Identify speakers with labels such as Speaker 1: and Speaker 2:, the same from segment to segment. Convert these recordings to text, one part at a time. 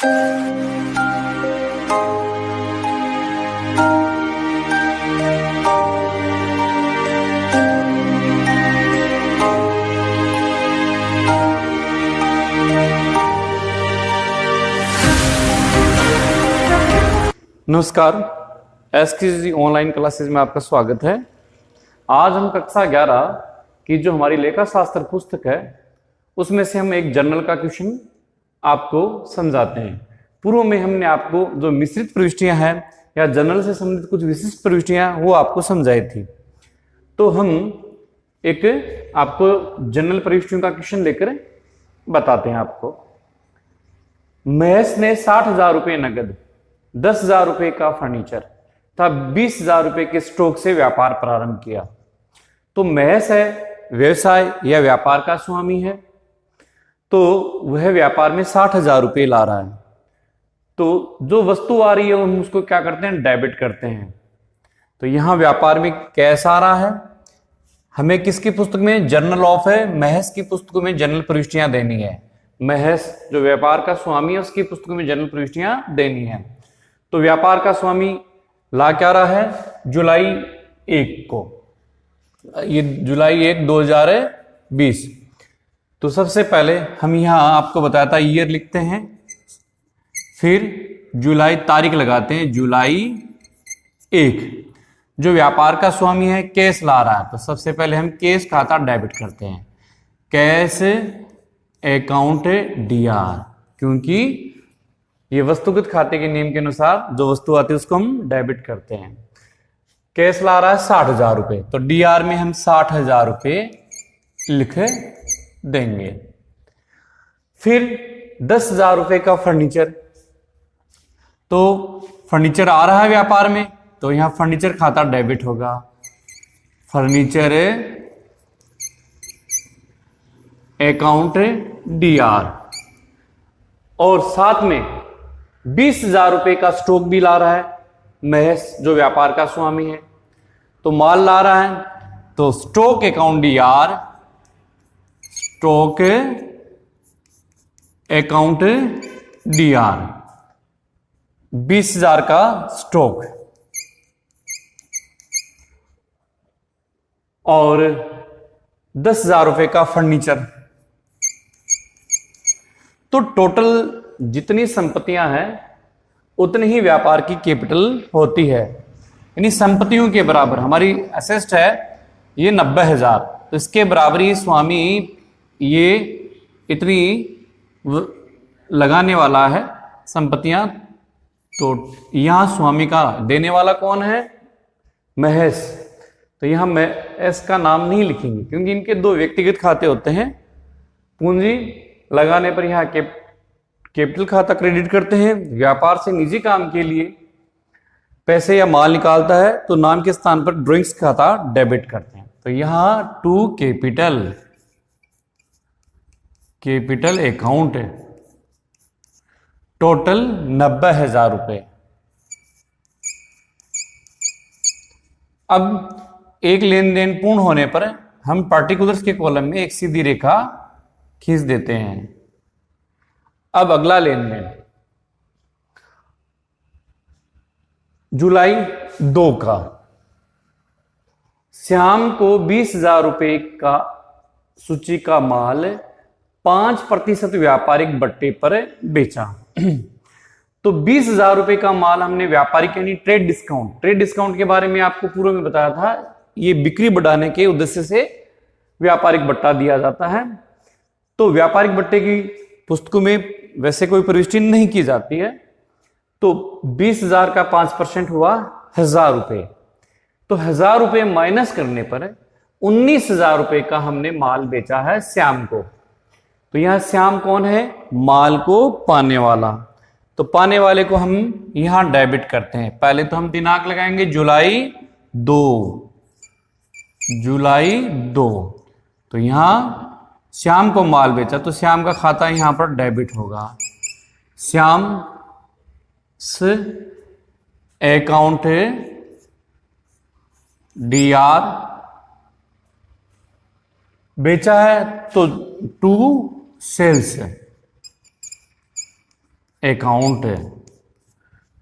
Speaker 1: नमस्कार, SKG online classes में आपका स्वागत है। आज हम कक्षा 11 की जो हमारी लेखा शास्त्र पुस्तक है उसमें से हम एक जर्नल का क्वेश्चन आपको समझाते हैं। पूर्व में हमने आपको जो मिश्रित प्रविष्टियां हैं या जर्नल से संबंधित कुछ विशिष्ट प्रविष्टियां वो आपको समझाई थी। तो हम एक आपको जर्नल प्रविष्टियों का क्वेश्चन लेकर बताते हैं आपको। महेश ने 60,000 रुपये नगद, 10,000 रुपये का फर्नीचर तथा 20,000 रुपये के स्टॉक से व्यापार प्रारंभ किया। तो महेश है व्यवसाय या व्यापार का स्वामी है, तो वह व्यापार में 60,000 रुपये ला रहा है। तो जो वस्तु आ रही है हम उसको क्या करते हैं, डेबिट करते हैं। तो यहां व्यापार में कैश आ रहा है, हमें किसकी पुस्तक में, जर्नल ऑफ है, महेश की पुस्तकों में जर्नल प्रविष्टियां देनी है। महेश जो व्यापार का स्वामी है उसकी पुस्तकों में जर्नल प्रविष्टियां देनी है। तो व्यापार का स्वामी ला क्या रहा है, जुलाई 1 को, ये जुलाई 1 2020। तो सबसे पहले हम यहां आपको बताया था ईयर लिखते हैं, फिर जुलाई तारीख लगाते हैं, जुलाई 1। जो व्यापार का स्वामी है कैश ला रहा है, तो सबसे पहले हम कैश खाता डेबिट करते हैं, कैश अकाउंट DR, क्योंकि ये वस्तुगत खाते के नियम के अनुसार जो वस्तु आती है उसको हम डेबिट करते हैं। कैश ला रहा है 60,000 रुपये, तो DR में हम 60,000 रुपये लिख देंगे। फिर 10,000 रुपये का फर्नीचर, तो फर्नीचर आ रहा है व्यापार में, तो यहां फर्नीचर खाता डेबिट होगा, फर्नीचर अकाउंट DR। और साथ में 20,000 रुपये का स्टॉक भी ला रहा है महेश जो व्यापार का स्वामी है, तो माल ला रहा है, तो stock account DR, stock account DR, 20,000 का स्टॉक और 10,000 रुपये का फर्नीचर। तो टोटल जितनी संपत्तियां हैं उतनी ही व्यापार की कैपिटल होती है, यानी संपत्तियों के बराबर हमारी असेस्ट है ये 90,000, तो इसके बराबर ही स्वामी ये इतनी लगाने वाला है संपत्तियां। तो यहां स्वामी का देने वाला कौन है, महेश। तो यहां महेश का नाम नहीं लिखेंगे क्योंकि इनके दो व्यक्तिगत खाते होते हैं। पूंजी लगाने पर यहां कैपिटल खाता क्रेडिट करते हैं। व्यापार से निजी काम के लिए पैसे या माल निकालता है तो नाम के स्थान पर ड्राइंग्स खाता डेबिट करते हैं। तो यहां टू कैपिटल अकाउंट टोटल 90,000 रुपये। अब एक लेन देन पूर्ण होने पर हम पार्टिकुलर्स के कॉलम में एक सीधी रेखा खींच देते हैं। अब अगला लेन देन जुलाई 2 का, श्याम को 20,000 रुपये का सूची का माल 5% व्यापारिक बट्टे पर बेचा। तो 20,000 रुपये का माल हमने व्यापारिक यानी ट्रेड डिस्काउंट के बारे में आपको पूर्व में बताया था। ये बिक्री बढ़ाने के उद्देश्य से व्यापारिक बट्टा दिया जाता है। तो व्यापारिक बट्टे की पुस्तकों में वैसे कोई प्रविष्टि नहीं की जाती है। तो 20,000 का 5% हुआ 1,000 रुपये। तो 1,000 रुपये माइनस करने पर 19,000 रुपये का हमने माल बेचा है श्याम को। तो यहां श्याम कौन है, माल को पाने वाला। तो पाने वाले को हम यहां डेबिट करते हैं। पहले तो हम दिनांक लगाएंगे जुलाई 2। तो यहां श्याम को माल बेचा तो श्याम का खाता यहां पर डेबिट होगा। श्याम अकाउंट DR बेचा है तो टू सेल्स है। अकाउंट।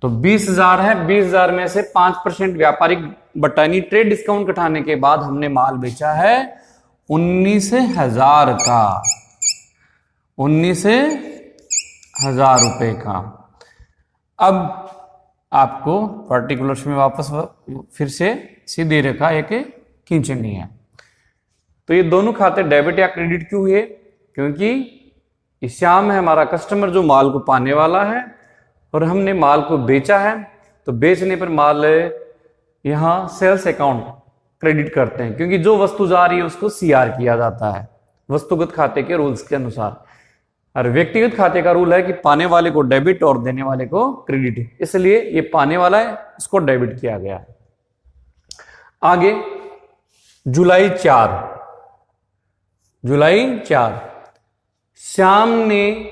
Speaker 1: तो 20,000 है, 20,000 में से 5% व्यापारिक बट्टा यानी ट्रेड डिस्काउंट घटाने के बाद हमने माल बेचा है 19,000 का, 19,000 रुपए का। अब आपको पर्टिकुलर्स में वापस फिर से सीधी रेखा एक खींचनी है। तो ये दोनों खाते डेबिट या क्रेडिट क्यों हुए? क्योंकि श्याम है हमारा कस्टमर जो माल को पाने वाला है और हमने माल को बेचा है, तो बेचने पर माल यहां सेल्स अकाउंट क्रेडिट करते हैं, क्योंकि जो वस्तु जा रही है उसको सीआर किया जाता है वस्तुगत खाते के रूल्स के अनुसार। और व्यक्तिगत खाते का रूल है कि पाने वाले को डेबिट और देने वाले को क्रेडिट, इसलिए ये पाने वाला है, इसको डेबिट किया गया है। आगे जुलाई 4, श्याम ने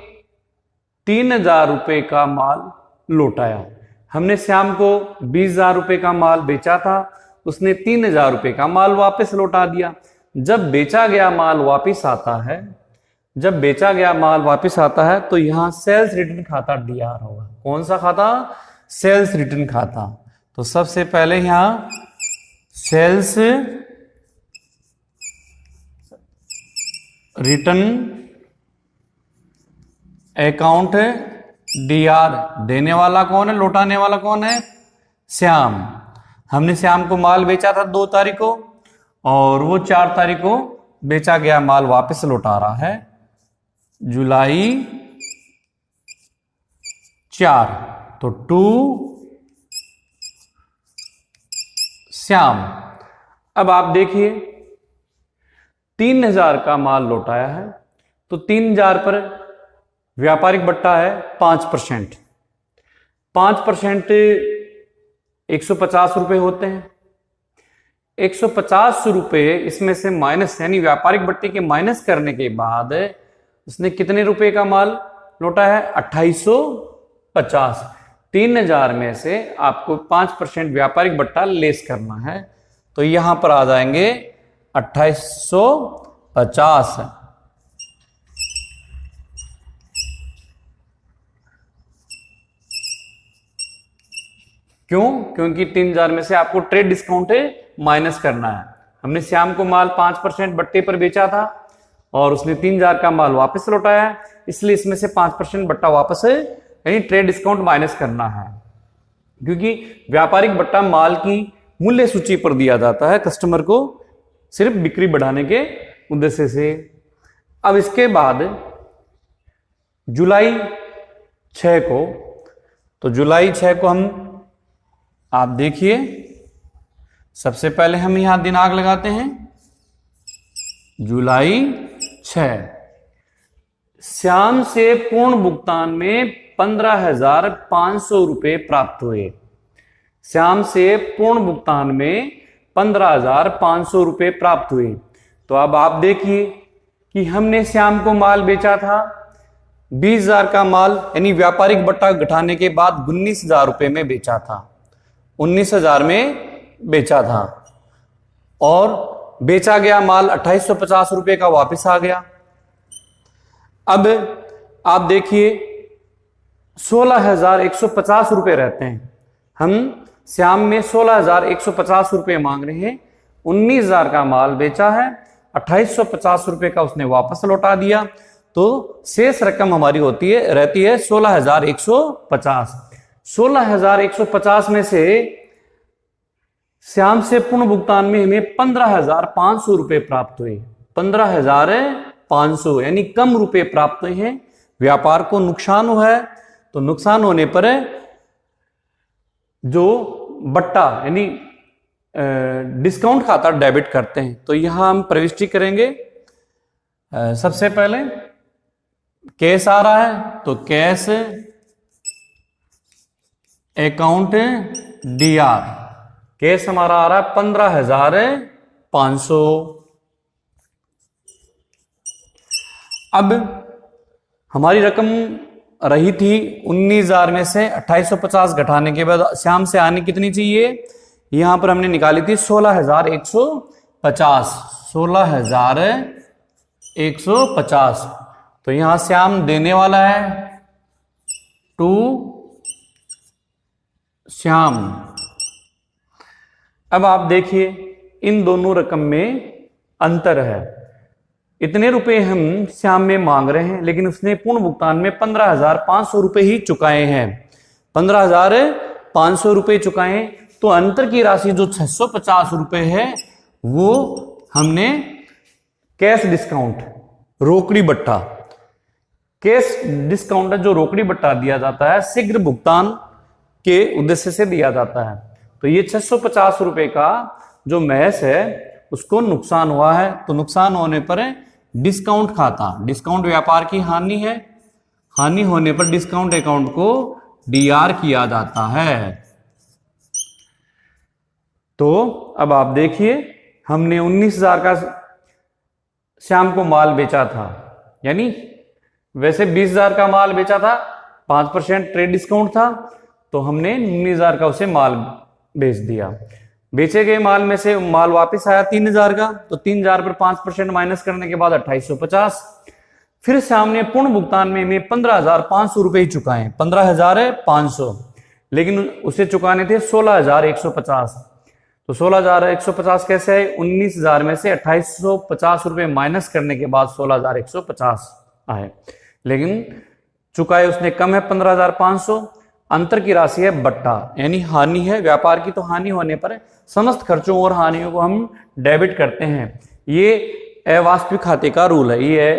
Speaker 1: 3,000 रुपए का माल लौटाया। हमने श्याम को 20,000 रुपए का माल बेचा था, उसने 3,000 रुपए का माल वापस लौटा दिया। जब बेचा गया माल वापस आता है, तो यहां सेल्स रिटर्न खाता डीआर होगा। कौन सा खाता? सेल्स रिटर्न खाता। तो सबसे पहले यहां सेल्स रिटर्न अकाउंट डीआर, देने वाला कौन है, लौटाने वाला कौन है? श्याम। हमने श्याम को माल बेचा था 2 तारीख को और वो 4 तारीख को बेचा गया माल वापस लौटा रहा है। जुलाई 4, तो 2 श्याम। अब आप देखिए 3,000 का माल लौटाया है, तो 3,000 पर व्यापारिक बट्टा है 5%। 5% 150 रुपए होते हैं। 150 रुपए इसमें से माइनस यानी व्यापारिक बट्टे के माइनस करने के बाद उसने कितने रुपए का माल लौटा है? 2850। 3,000 में से आपको 5% व्यापारिक बट्टा लेस करना है, तो यहां पर आ जाएंगे 2850। क्यों? क्योंकि 3,000 में से आपको ट्रेड डिस्काउंट माइनस करना है। हमने श्याम को माल 5% बट्टे पर बेचा था और उसने 3,000 का माल वापस लौटाया, इसलिए इसमें से 5% बट्टा वापस यानी ट्रेड डिस्काउंट माइनस करना है। क्योंकि व्यापारिक बट्टा माल की मूल्य सूची पर दिया जाता है कस्टमर को सिर्फ बिक्री बढ़ाने के उद्देश्य से। अब इसके बाद जुलाई 6 को, तो जुलाई 6 को हम आप देखिए सबसे पहले हम यहां दिनांक लगाते हैं जुलाई 6। श्याम से पूर्ण भुगतान में 15,500 रुपए प्राप्त हुए। श्याम से पूर्ण भुगतान में 15,500 रुपए प्राप्त हुए। तो अब आप देखिए कि हमने श्याम को माल बेचा था 20,000 का माल यानी व्यापारिक बट्टा घटाने के बाद 19,000 रुपए में बेचा था, 19,000 में बेचा था और बेचा गया माल 2850 रुपए का वापस आ गया। अब आप देखिए 16,150 रुपए रहते हैं। हम श्याम में 16,150 रुपए मांग रहे हैं। 19,000 का माल बेचा है, 2850 रुपए का उसने वापस लौटा दिया, तो शेष रकम हमारी रहती है 16,150। 16,150 में से श्याम से पूर्ण भुगतान में हमें 15,500 रुपए प्राप्त हुए। 15,500 यानी कम रुपए प्राप्त हुए हैं। व्यापार को नुकसान हुआ है, तो नुकसान होने पर जो बट्टा यानी डिस्काउंट खाता डेबिट करते हैं। तो यहां हम प्रविष्टि करेंगे। सबसे पहले कैश आ रहा है, तो कैश अकाउंट डीआर, कैश हमारा आ रहा है 15,500। अब हमारी रकम रही थी 19,000 में से 2850 घटाने के बाद श्याम से आने कितनी चाहिए, यहां पर हमने निकाली थी 16,150। 16,150। तो यहां श्याम देने वाला है टू श्याम। अब आप देखिए इन दोनों रकम में अंतर है। इतने रुपए हम श्याम में मांग रहे हैं, लेकिन उसने पूर्ण भुगतान में 15,500 रुपए ही चुकाए हैं। 15,500 रुपए चुकाए, तो अंतर की राशि जो 650 रुपए है वो हमने कैश डिस्काउंट, रोकड़ी बट्टा, कैश डिस्काउंट जो रोकड़ी बट्टा दिया जाता है, शीघ्र भुगतान के उद्देश्य से दिया जाता है। तो ये 650 रुपए का जो महज है उसको नुकसान हुआ है। तो नुकसान होने पर डिस्काउंट खाता, डिस्काउंट व्यापार की हानि है, हानि होने पर डिस्काउंट अकाउंट को डीआर किया जाता है। तो अब आप देखिए हमने 19,000 का श्याम को माल बेचा था, यानी वैसे 20,000 का माल बेचा था, 5% ट्रेड डिस्काउंट था, तो हमने 19,000 का उसे माल बेच दिया। बेचे गए माल में से माल वापस आया 3,000 का, तो 3,000 पर 5% माइनस करने के बाद 2,850। फिर श्याम ने पूर्ण भुगतान में 15,500 रुपए ही चुकाए, 15,500, लेकिन उसे चुकाने थे 16,150। तो 16,150 कैसे है? 19,000 में से 2,850 रुपए माइनस करने के बाद 16,150 आए, लेकिन चुकाए उसने कम है 15,500। अंतर की राशि है बट्टा, यानी हानि है। व्यापार की तो हानि होने पर समस्त खर्चों और हानियों को हम डेबिट करते हैं। ये अवास्तविक खाते का रूल है, ये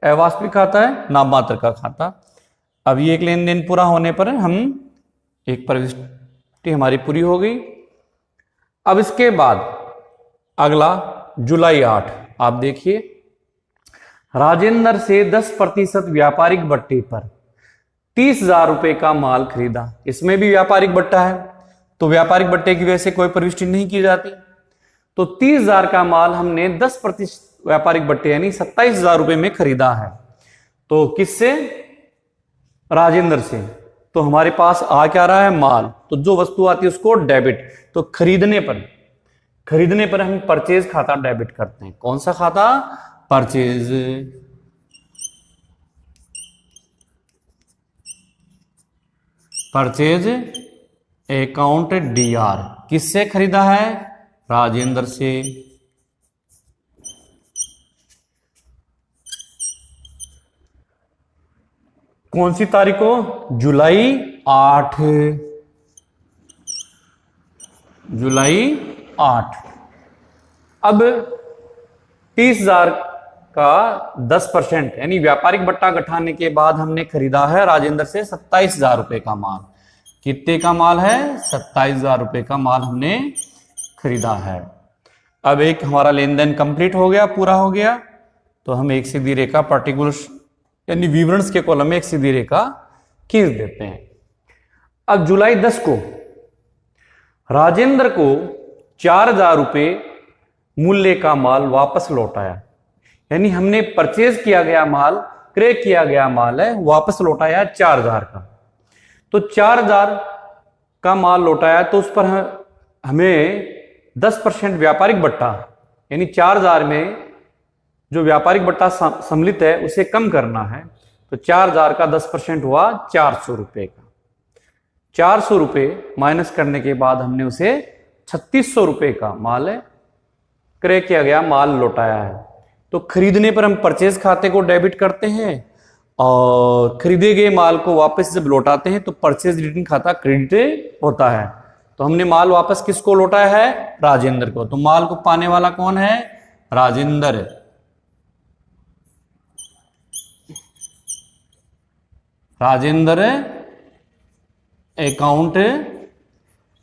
Speaker 1: अवास्तविक खाता है, नाम मात्र का खाता। अब ये एक लेन देन पूरा होने पर हम एक प्रविष्टि हमारी पूरी हो गई। अब इसके बाद अगला जुलाई 8, आप देखिए राजेंद्र से 10% व्यापारिक बट्टे पर 30,000 रुपए का माल खरीदा। इसमें भी व्यापारिक बट्टा है, तो व्यापारिक बट्टे की वजह से कोई प्रविष्टि नहीं की जाती। तो 30,000 का माल हमने 10% व्यापारिक बट्टे यानी 27,000 रुपए में खरीदा है। तो किससे? राजेंद्र से। तो हमारे पास आ क्या रहा है? माल। तो जो वस्तु आती है उसको डेबिट। तो खरीदने पर हम परचेज खाता डेबिट करते हैं। कौन सा खाता? परचेज। Purchase account DR. किससे खरीदा है? राजेंद्र से। कौन सी तारीख को? जुलाई 8। जुलाई 8। अब 30,000 का 10% यानी व्यापारिक बट्टा गठाने के बाद हमने खरीदा है राजेंद्र से 27,000 रुपए का माल। कितने का माल है? 27,000 रुपए का माल हमने खरीदा है। अब एक हमारा लेन देन कंप्लीट हो गया, पूरा हो गया। तो हम एक सीधी रेखा पार्टिकुलर्स यानी विवरणस के कॉलम में एक सीधी रेखा खींच देते हैं। अब जुलाई 10 को राजेंद्र को 4,000 रुपए मूल्य का माल वापस लौटाया, यानी हमने परचेज किया गया माल, क्रय किया गया माल है, वापस लौटाया 4,000 का। तो 4,000 का माल लौटाया, तो उस पर हमें 10% व्यापारिक बट्टा यानी 4,000 में जो व्यापारिक बट्टा सम्मिलित है उसे कम करना है। तो 4,000 का 10% हुआ 400 रुपए का। 400 रुपए माइनस करने के बाद हमने उसे 3,600 रुपए का माल है, क्रय किया गया माल लौटाया है। तो खरीदने पर हम परचेज खाते को डेबिट करते हैं, और खरीदे गए माल को वापस जब लौटाते हैं तो परचेज रिटर्न खाता क्रेडिट होता है। तो हमने माल वापस किसको लौटाया है? राजेंद्र को। तो माल को पाने वाला कौन है? Rajendra. Rajendra account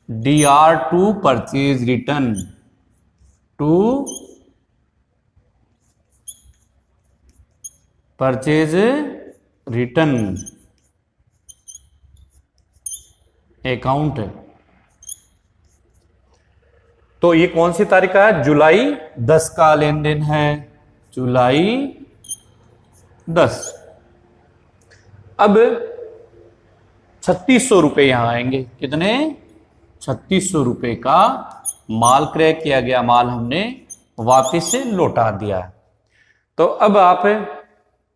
Speaker 1: DR to purchase return to purchase return account. तो ये कौन सी तारीख का है? जुलाई 10 का लेन देन है। जुलाई 10। अब 3,600 रुपए यहां आएंगे। कितने? 3,600 रुपए का माल, क्रय किया गया माल हमने वापस से लौटा दिया। तो अब आप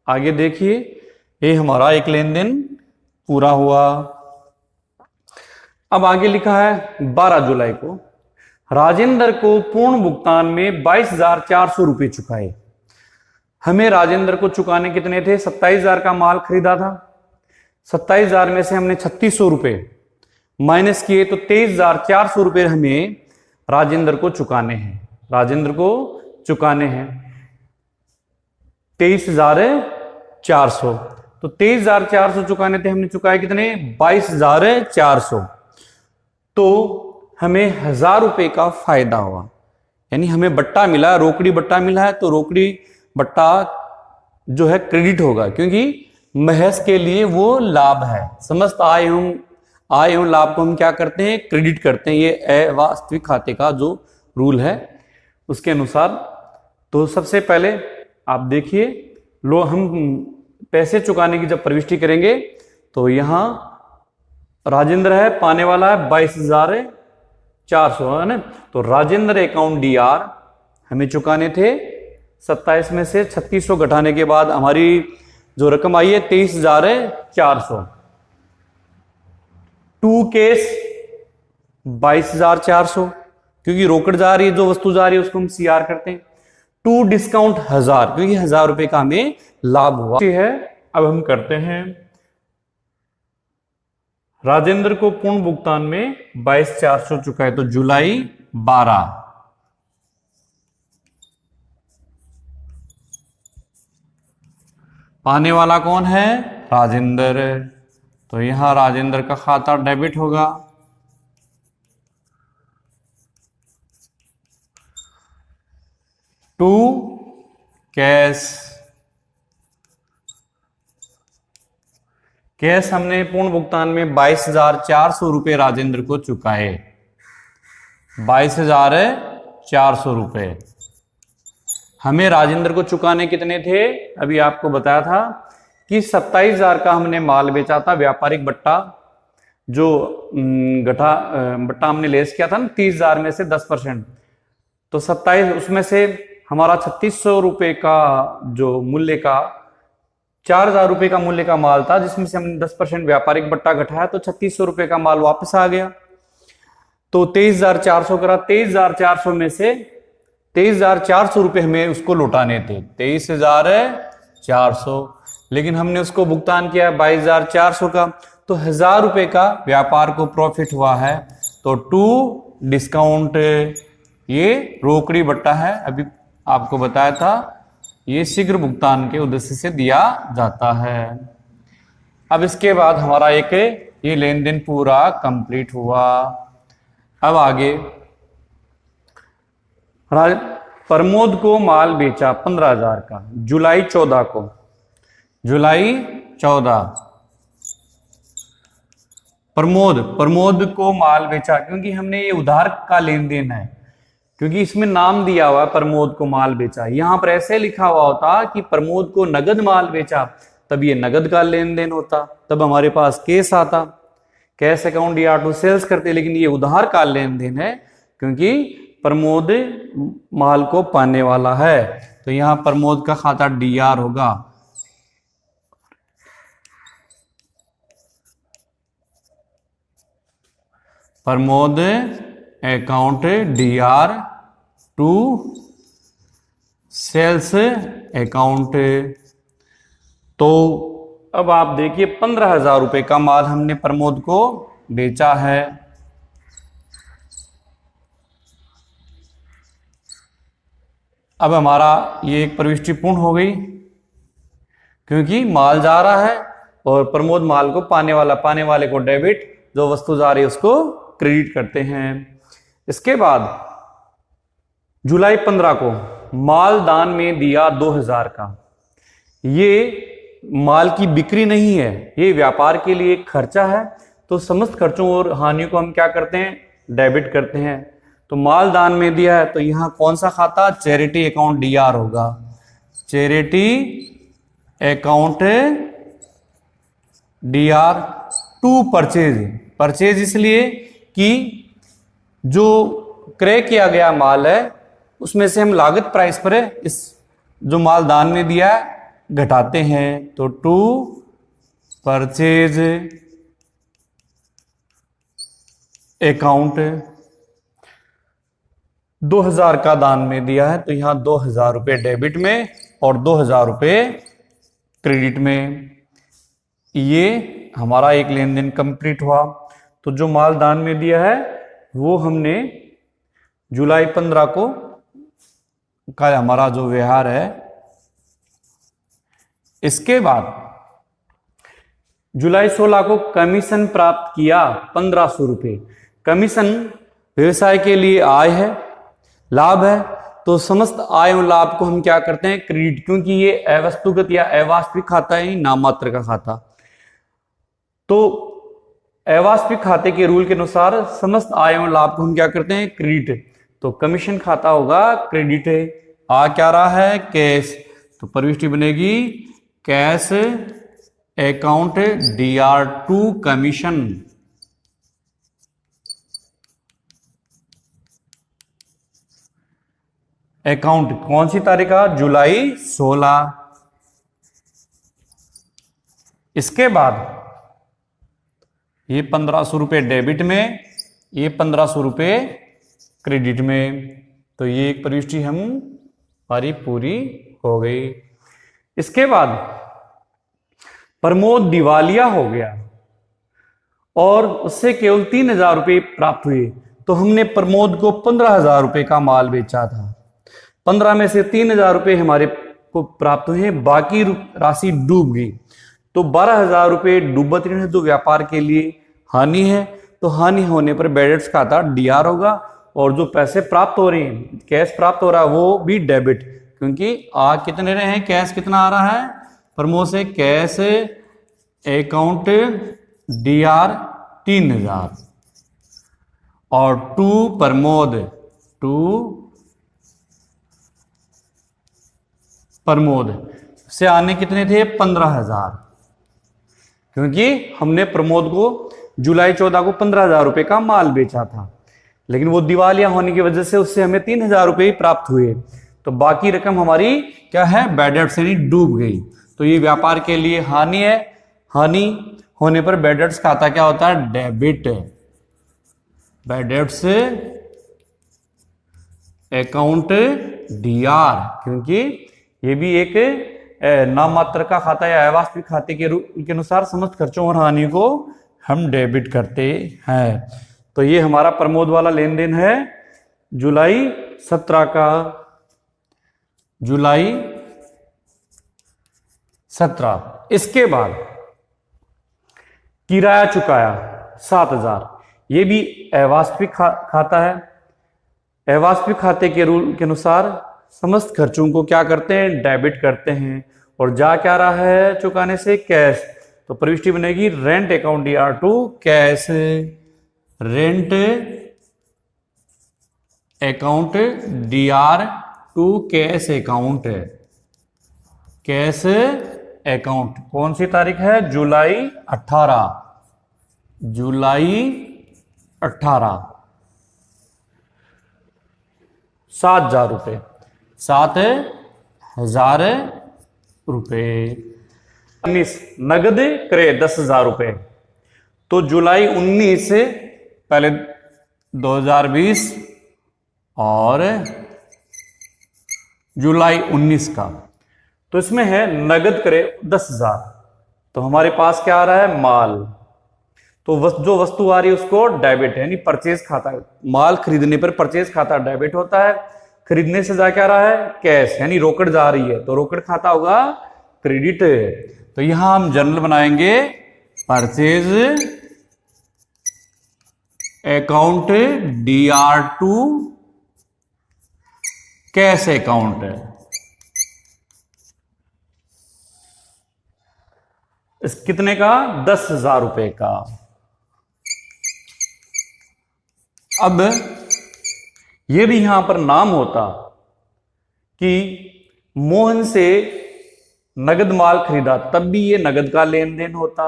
Speaker 1: आगे देखिए, ये हमारा एक लेन देन पूरा हुआ। अब आगे लिखा है 12 जुलाई को राजेंद्र को पूर्ण भुगतान में 22,400 रुपये चुकाए। हमें राजेंद्र को चुकाने कितने थे? 27,000 का माल खरीदा था। 27,000 में से हमने 3,600 रुपये माइनस किए तो 23,400 रुपये हमें राजेंद्र को चुकाने हैं। राजेंद्र को चुकाने हैं 23,400। तो 23,400 चुकाने थे, हमने चुकाए कितने? 22,400। तो हमें 1,000 रुपये का फायदा हुआ, यानी हमें बट्टा मिला, रोकड़ी बट्टा मिला है। तो रोकड़ी बट्टा जो है क्रेडिट होगा, क्योंकि महज के लिए वो लाभ है। समस्त आय एवं लाभ को हम क्या करते हैं? क्रेडिट करते हैं। ये अवास्तविक खाते का जो रूल है उसके अनुसार। तो सबसे पहले आप देखिए, लो हम पैसे चुकाने की जब प्रविष्टि करेंगे तो यहां राजेंद्र है, पाने वाला है 22,400, है ना। तो राजेंद्र अकाउंट DR हमें चुकाने थे 27 में से 3,600 घटाने के बाद हमारी जो रकम आई है 23,400। टू केस 22,400, क्योंकि रोकड़ जा रही है, जो वस्तु जा रही है उसको हम CR करते हैं। टू डिस्काउंट 1,000, क्योंकि 1,000 रुपए का हमें लाभ हुआ है। अब हम करते हैं राजेंद्र को पूर्ण भुगतान में 22,400 चुकाए, तो जुलाई 12। पाने वाला कौन है? राजेंद्र। तो यहां राजेंद्र का खाता डेबिट होगा। टू कैश हमने पूर्ण भुगतान में 22,400 रुपये राजेंद्र को चुकाए। 22,400 रुपये हमें राजेंद्र को चुकाने कितने थे? अभी आपको बताया था कि 27,000 का हमने माल बेचा था, व्यापारिक बट्टा जो बट्टा हमने लेस किया था ना 30,000 में से 10%। तो 27, उसमें से हमारा 3,600 रुपये का जो मूल्य का 4,000 रुपये का मूल्य का माल था, जिसमें से हमने 10% व्यापारिक बट्टा घटाया, तो 3,600 रुपये का माल वापस आ गया। तो 23,400 करा। 23,400 में से 23,400 रुपये हमें उसको लौटाने थे, 23,400, लेकिन हमने उसको भुगतान किया 22,400 का। तो 1,000 रुपये का व्यापार को प्रॉफिट हुआ है। तो टू डिस्काउंट, ये रोकड़ी बट्टा है, अभी आपको बताया था, ये शीघ्र भुगतान के उद्देश्य से दिया जाता है। अब इसके बाद हमारा एक ये लेन देन पूरा कंप्लीट हुआ। अब आगे प्रमोद को माल बेचा 15,000 का जुलाई 14 को। जुलाई 14 प्रमोद को माल बेचा, क्योंकि हमने ये उधार का लेन देन है, क्योंकि इसमें नाम दिया हुआ है प्रमोद को माल बेचा। यहां पर ऐसे लिखा हुआ होता कि प्रमोद को नगद माल बेचा, तब ये नगद का लेन देन होता, तब हमारे पास केस आता, cash account DR to sales करते। लेकिन ये उधार का लेन देन है, क्योंकि प्रमोद माल को पाने वाला है। तो यहां प्रमोद का खाता DR होगा। Pramod account DR to sales account. तो अब आप देखिए 15,000 रुपये का माल हमने प्रमोद को बेचा है। अब हमारा ये एक प्रविष्टि पूर्ण हो गई, क्योंकि माल जा रहा है और प्रमोद माल को पाने वाले को डेबिट, जो वस्तु जा रही है उसको क्रेडिट करते हैं। इसके बाद जुलाई 15 को माल दान में दिया 2,000 का। ये माल की बिक्री नहीं है, ये व्यापार के लिए एक खर्चा है। तो समस्त खर्चों और हानियों को हम क्या करते हैं? डेबिट करते हैं। तो माल दान में दिया है, तो यहां कौन सा खाता? चैरिटी अकाउंट DR होगा। Charity account DR to purchase इसलिए कि जो क्रय किया गया माल है उसमें से हम लागत प्राइस पर इस जो माल दान में दिया घटाते हैं। तो टू परचेज अकाउंट 2000 का दान में दिया है, तो यहां 2000 रुपये डेबिट में और 2000 रुपये क्रेडिट में। ये हमारा एक लेन देन कंप्लीट हुआ। तो जो माल दान में दिया है वो हमने जुलाई 15 को का हमारा जो व्यवहार है। इसके बाद जुलाई 16 को कमीशन प्राप्त किया 1500 रुपये। कमीशन व्यवसाय के लिए आय है, लाभ है, तो समस्त आय और लाभ को हम क्या करते हैं, क्रेडिट, क्योंकि ये अवस्तुगत या अवास्तविक खाता है, नाम मात्र का खाता। तो अवास्तविक खाते के रूल के अनुसार समस्त आय और लाभ को हम क्या करते हैं, क्रेडिट। तो कमीशन खाता होगा क्रेडिट है। आ क्या रहा है, कैश, तो प्रविष्टि बनेगी cash account DR2 commission. Account कौन सी तारीख का, जुलाई 16। इसके बाद ये 1500 रुपये डेबिट में, ये 1500 रुपये क्रेडिट में। तो ये एक प्रविष्टि हम हमारी पूरी हो गई। इसके बाद प्रमोद दिवालिया हो गया और उससे केवल 3000 रुपये प्राप्त हुए। तो हमने प्रमोद को 15000 रुपये का माल बेचा था। 15 में से 3000 रुपये हमारे को प्राप्त हुए, बाकी राशि डूब गई। तो 12000 रुपये डूबत ऋण है, जो व्यापार के लिए हानि है। तो हानि होने पर बैड डेट्स खाता DR होगा, और जो पैसे प्राप्त हो रहे हैं, कैश प्राप्त हो रहा है, वो भी डेबिट, क्योंकि कितने रहे हैं, कैश कितना आ रहा है, प्रमोद से कैश अकाउंट DR 3000 और टू प्रमोद से आने कितने थे, 15000, क्योंकि हमने प्रमोद को जुलाई 14 को 15000 रुपये का माल बेचा था, लेकिन वो दिवालिया होने की वजह से उससे हमें 3000 रुपये प्राप्त हुए। तो बाकी रकम हमारी क्या है, बैड डेट्स से डूब गई। तो ये व्यापार के लिए हानि है। हानि होने पर बैड डेट्स खाता क्या होता है, debit. Bad debts account DR, क्योंकि ये भी एक नाम मात्र का खाता या अवास्तविक खाते के अनुसार समस्त खर्चों और हानि को हम डेबिट करते हैं। तो ये हमारा प्रमोद वाला लेन देन है जुलाई 17 का। जुलाई 17। इसके बाद किराया चुकाया 7000। ये भी अवास्तविक खाता है। अवास्तविक खाते के रूल के अनुसार समस्त खर्चों को क्या करते हैं, डेबिट करते हैं। और जा क्या रहा है चुकाने से, कैश। तो प्रविष्टि बनेगी rent account DR2 cash. Rent account DR2 cash account. Cash account कौन सी तारीख है, जुलाई 18। जुलाई 18। 7000 रुपये, 7000 रुपये। 19 नगद क्रय 10000 रुपये। तो जुलाई 19 से पहले 2020 और जुलाई 19 का, तो इसमें है नगद क्रय 10000। तो हमारे पास क्या आ रहा है, माल। तो जो वस्तु आ रही है उसको डेबिट है, यानी परचेज खाता। माल खरीदने पर परचेज खाता डेबिट होता है। खरीदने से जा क्या रहा है, कैश, यानी रोकड़ जा रही है, तो रोकड़ खाता होगा क्रेडिट। तो यहां हम जर्नल बनाएंगे purchase account DR2 cash account. इस कितने का, 10000 रुपए का। अब यदि यहां पर नाम होता कि मोहन से नगद माल खरीदा, तब भी ये नगद का लेन देन होता।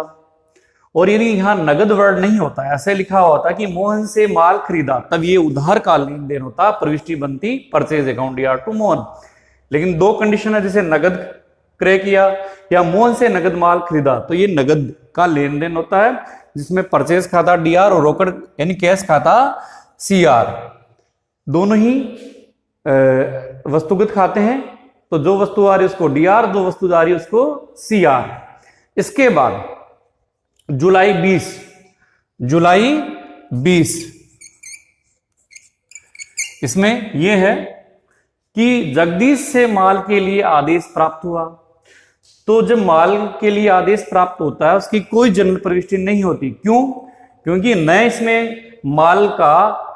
Speaker 1: और यदि यहां नगद वर्ड नहीं होता, ऐसे लिखा होता कि मोहन से माल खरीदा, तब ये उधार का लेन देन होता। प्रविष्टि बनती परचेज अकाउंट DR2 मोहन। लेकिन दो कंडीशन है, जैसे नगद क्रय किया या मोल से नगद माल खरीदा, तो ये नगद का लेन देन होता है, जिसमें परचेज खाता डीआर और रोकड़ यानी कैश खाता सीआर, दोनों ही वस्तुगत खाते हैं। तो जो वस्तु आ रही है उसको डीआर, जो वस्तु आ रही है उसको सीआर। इसके बाद जुलाई 20, इसमें यह है कि जगदीश से माल के लिए आदेश प्राप्त हुआ। तो जब माल के लिए आदेश प्राप्त होता है उसकी कोई जनरल प्रविष्टि नहीं होती। क्यों? क्योंकि न इसमें माल का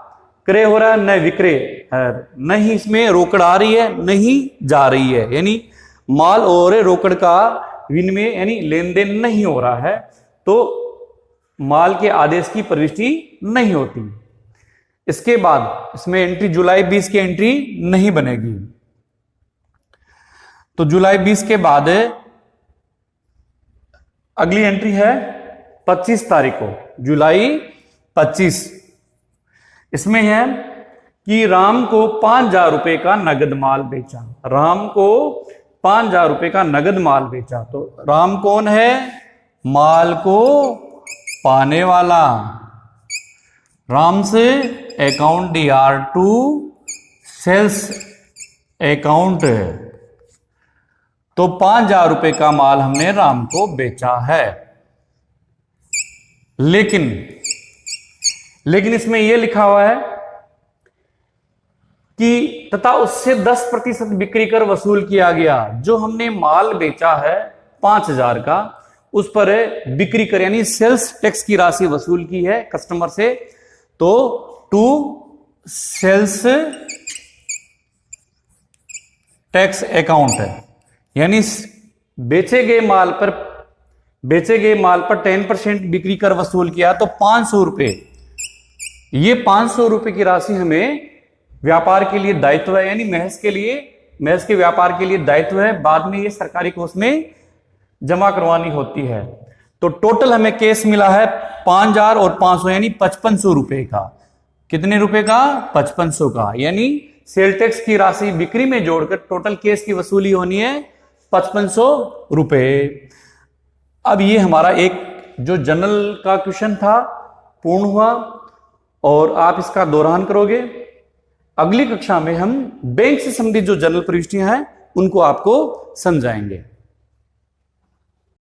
Speaker 1: क्रय हो रहा है, न विक्रय है, न ही इसमें रोकड़ आ रही है, न ही जा रही है, यानी माल और रोकड़ का विनिमय यानी लेन देन नहीं हो रहा है, तो माल के आदेश की प्रविष्टि नहीं होती। इसके बाद इसमें एंट्री जुलाई 20 की एंट्री नहीं बनेगी। तो जुलाई 20 के बाद अगली एंट्री है 25 तारीख को, जुलाई 25। इसमें है कि राम को 5,000 रुपए का नगद माल बेचा। राम को 5,000 रुपए का नगद माल बेचा। तो राम कौन है? माल को पाने वाला। राम से account DR to sales account. तो 5,000 रुपए का माल हमने राम को बेचा है। लेकिन इसमें यह लिखा हुआ है कि तथा उससे 10% बिक्री कर वसूल किया गया। जो हमने माल बेचा है 5,000 का, उस पर बिक्री कर यानी सेल्स टैक्स की राशि वसूल की है कस्टमर से, तो टू सेल्स टैक्स अकाउंट है, यानी बेचे गए माल पर 10% बिक्री कर वसूल किया तो 500 रुपए। ये 500 रुपए की राशि हमें व्यापार के लिए दायित्व है, यानी महज के व्यापार के लिए दायित्व है। बाद में ये सरकारी कोष में जमा करवानी होती है। तो टोटल हमें केस मिला है 5,000 और 500 यानी 5500 रुपए का। कितने रुपए का? 5500 का, यानी सेल टैक्स की राशि बिक्री में जोड़कर टोटल केस की वसूली होनी है 5500 रुपए। अब ये हमारा एक जो जनरल का क्वेश्चन था पूर्ण हुआ और आप इसका दोहरान करोगे। अगली कक्षा में हम बैंक से संबंधित जो जनरल प्रविष्टियां हैं उनको आपको समझाएंगे।